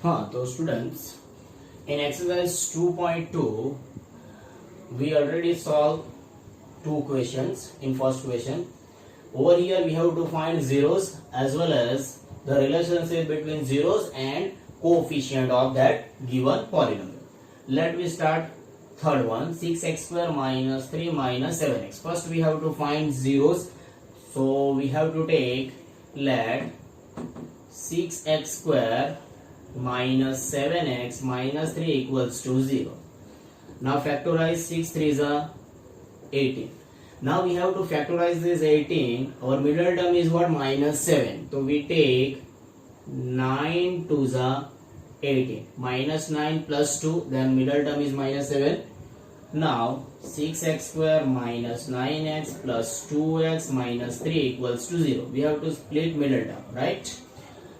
हाँ तो students in exercise 2.2 we already solved two questions. In first question over here we have to find zeros as well as the relationship between zeros and coefficient of that given polynomial. Let me start third one. 6x square minus 3 minus 7x. First we have to find zeros, so we have to take let 6x square minus 7x minus 3 equals to 0. Now factorize 6 3s are 18. Now we have to factorize this 18. Our middle term is what? Minus 7. So we take 9 2s are 18. Minus 9 plus 2, then middle term is minus 7. Now 6x square minus 9x plus 2x minus 3 equals to 0. We have to split middle term, right?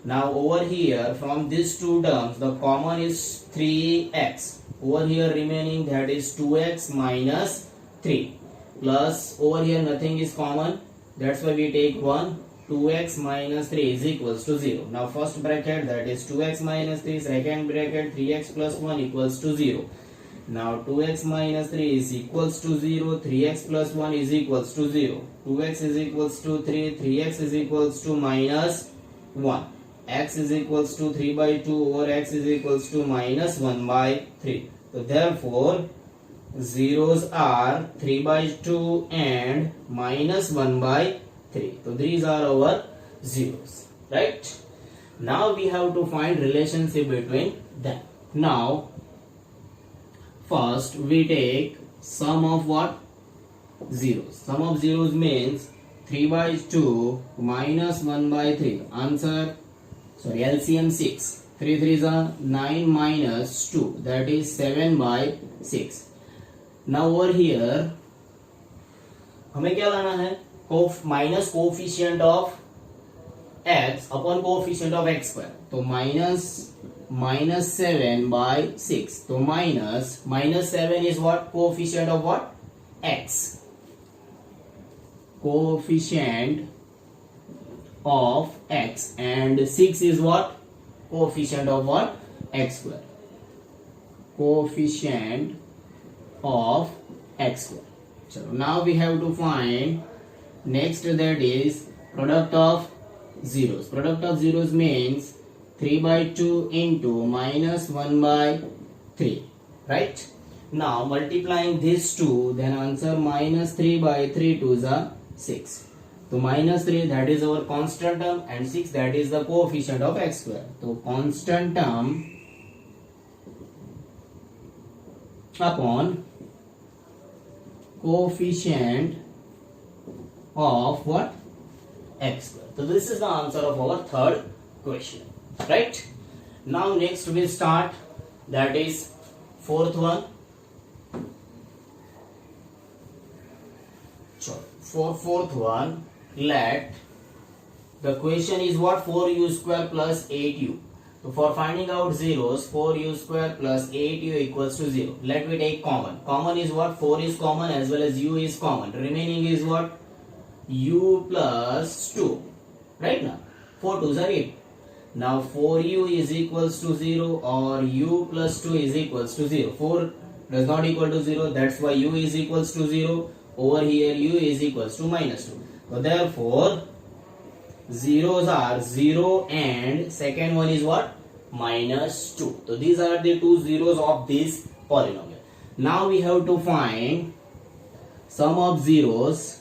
Now over here from these two terms the common is 3x. Over here remaining that is 2x minus 3 plus over here nothing is common, that's why we take 1. 2x minus 3 is equals to 0. Now first bracket that is 2x minus 3, second bracket 3x plus 1 equals to 0. Now 2x minus 3 is equals to 0, 3x plus 1 is equals to 0. 2x is equals to 3, 3x is equals to minus 1. X is equals to 3 by 2 over x is equals to minus 1 by 3. So therefore zeros are 3 by 2 and minus 1 by 3. So these are our zeros, right? Now we have to find relationship between them. Now first we take sum of what? Zeros. Sum of zeros means 3 by 2 minus 1 by 3. Answer, sorry, LCM 6. 3 3s are 9 minus 2, that is 7 by 6. Now over here हमें क्या लाना है? Minus coefficient of x upon coefficient of x square. तो minus 7 by 6. तो minus 7 is what? Coefficient of what? x. Coefficient of x and 6 is what? Coefficient of what? X square. Coefficient of x square. So now we have to find next, that is product of zeros. Product of zeros means 3 by 2 into minus 1 by 3, right? Now multiplying these two, then answer minus 3 by 3 2s are 6. So minus 3 that is our constant term and 6 that is the coefficient of x square. So constant term upon coefficient of what? X square. So this is the answer of our third question, right? Now next we start, that is fourth one. So for fourth one, let the question is what? 4u square plus 8u. So for finding out zeros, 4u square plus 8u equals to 0. Let me take common. Common is what? 4 is common as well as u is common. Remaining is what? U plus 2. Right now 4 2s are 8. Now 4u is equals to 0 or u plus 2 is equals to 0. 4 does not equal to 0, that's why u is equals to 0. Over here u is equals to minus 2. So therefore zeros are 0 and second one is what? Minus 2. So these are the two zeros of this polynomial. Now we have to find sum of zeros,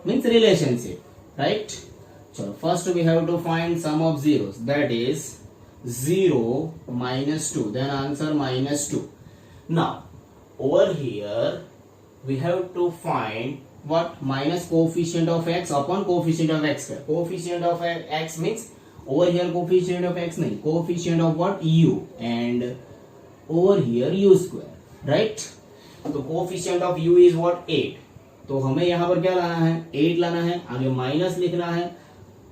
means relationship, right? So first we have to find sum of zeros, that is 0 minus 2, then answer minus 2. Now over here we have to find what? Minus coefficient of x upon coefficient of x square. Coefficient of x means over here coefficient of x nahi, coefficient of what? U, and over here u square, right? So coefficient of u is what? 8. तो हमें यहाँ पर क्या लाना है? 8 लाना है. आगे माइनस लिखना है,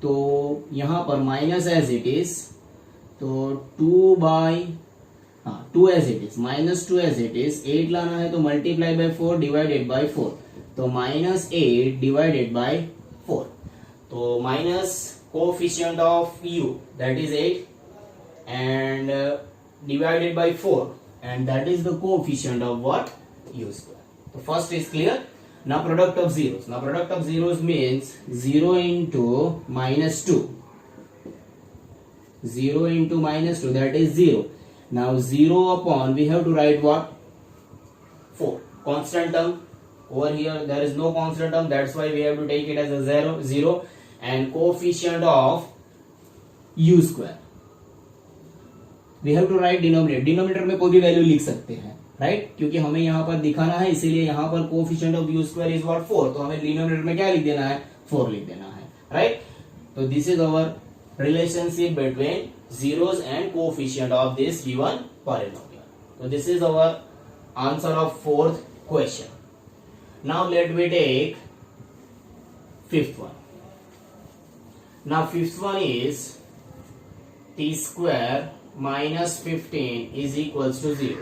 तो यहाँ पर माइनस एज इट इज, तो 2 by 2 as it is, minus 2 as it is, 8 लाना है तो multiply by 4 divided by 4, तो minus 8 divided by 4, तो minus coefficient of u that is 8, and divided by 4, and that is the coefficient of what? U square. So first is clear. Now product of zeros. Now product of zeros means 0 into minus 2. 0 into minus 2, that is 0. Now 0 upon, we have to write what? 4. Constant term. Over here there is no constant term, that's why we have to take it as a 0. And coefficient of u square. We have to write denominator. Denominator में कोई भी value लिख सकते हैं, right? क्योंकि हमें यहाँ पर दिखाना है, इसीलिए यहाँ पर coefficient of you square is what? 4. तो हमें डिनोमिनेटर में क्या लिख देना है? 4 लिख देना है, राइट? तो this is our relationship between zeros and coefficient of this given polynomial. So this is our answer of 4th question. Now let me take 5th one. Now 5th one is t square minus 15 is equals to 0.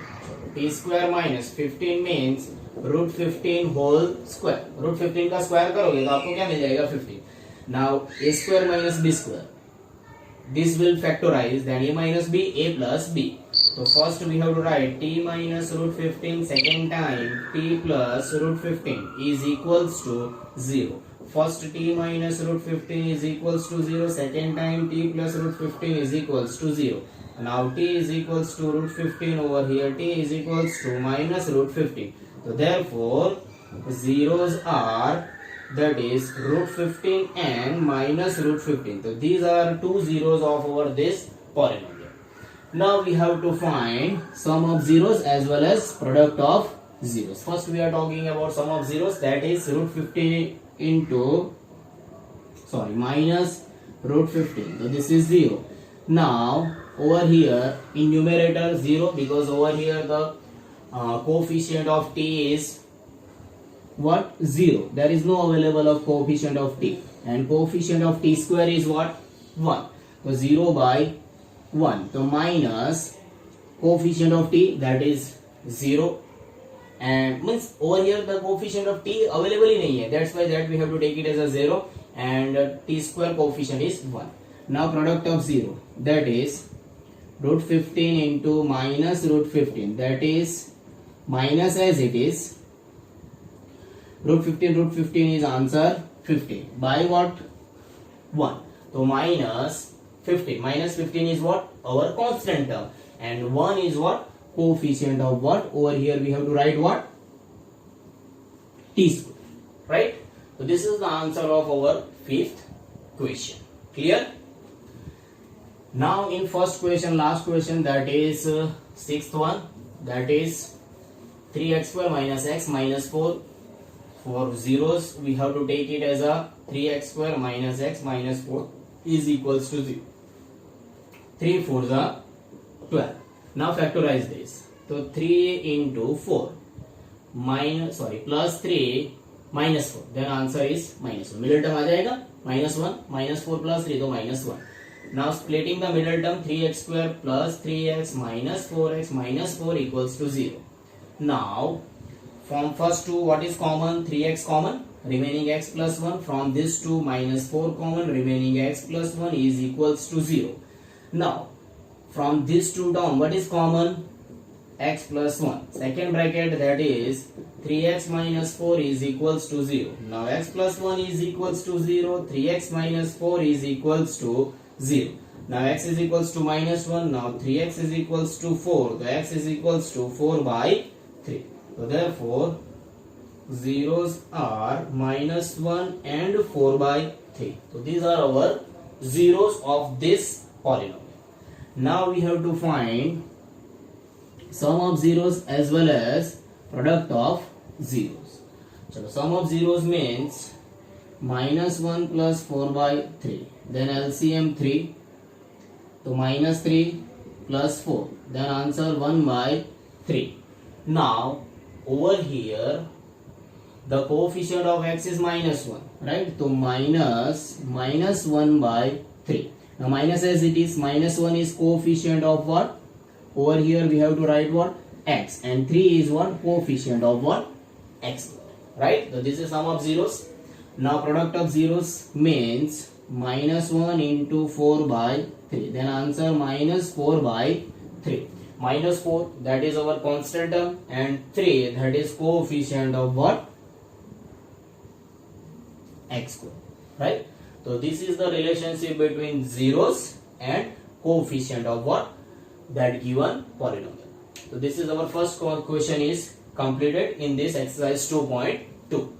T square minus 15 means root 15 whole square. Root 15 का square करोगे तो आपको क्या मिल जाएगा? 15. Now a square minus b square. This will factorize, then a minus b, a plus b. So first we have to write t minus root 15 second time t plus root 15 is equals to 0. First t minus root 15 is equals to 0, second time t plus root 15 is equals to 0. Now t is equals to root 15, over here t is equals to minus root 15. So therefore zeros are, that is root 15 and minus root 15. So these are two zeros of our this polynomial. Now we have to find sum of zeros as well as product of zeros. First we are talking about sum of zeros, that is root 15 into minus root 15. So this is 0. Now over here in numerator 0, because over here the coefficient of t is what? 0. There is no available of coefficient of t, and coefficient of t square is what? 1. So 0 by 1. So minus coefficient of t, that is 0, and means over here the coefficient of t available ही नहीं है, that's why that we have to take it as a 0, and t square coefficient is 1. Now product of 0, that is root 15 into minus root 15, that is minus as it is. Root 15 is answer 15 by what? 1. So minus 15. Minus 15 is what? Our constant term. And 1 is what? Coefficient of what? Over here we have to write what? T square. Right? So this is the answer of our 5th question. Clear? Now in first question, last question, that is 6th one. That is 3x square minus x minus 4. For zeros, we have to take it as a 3x square minus x minus 4 is equals to 0. 3 4s are 12. Now factorize this. So 3 into 4 plus 3 minus 4. Then answer is minus 1. Middle term आ जाएगा minus 1, minus 4 plus 3 तो minus 1. Now splitting the middle term, 3x square plus 3x minus 4x minus 4 equals to 0. Now from first two, what is common? 3x common, remaining x plus 1. From this 2 minus 4 common, remaining x plus 1 is equals to 0. Now from this 2 down, what is common? X plus 1. Second bracket, that is 3x minus 4 is equals to 0. Now x plus 1 is equals to 0. 3x minus 4 is equals to 0. Now x is equals to minus 1. Now 3x is equals to 4. So x is equals to 4 by 3. So therefore zeros are minus 1 and 4 by 3. So these are our zeros of this polynomial. Now we have to find sum of zeros as well as product of zeros. So sum of zeros means minus 1 plus 4 by 3. Then LCM 3. So minus 3 plus 4. Then answer 1 by 3. Now over here the coefficient of x is minus 1, right? So minus 1 by 3. Now minus as it is, minus 1 is coefficient of what? Over here we have to write what? X, and 3 is what? Coefficient of what? X, right? So this is sum of zeros. Now product of zeros means minus 1 into 4 by 3. Then answer minus 4 by 3. Minus 4, that is our constant term, and 3, that is coefficient of what? X square, right? So this is the relationship between zeros and coefficient of what? That given polynomial. So this is our first question is completed in this exercise 2.2.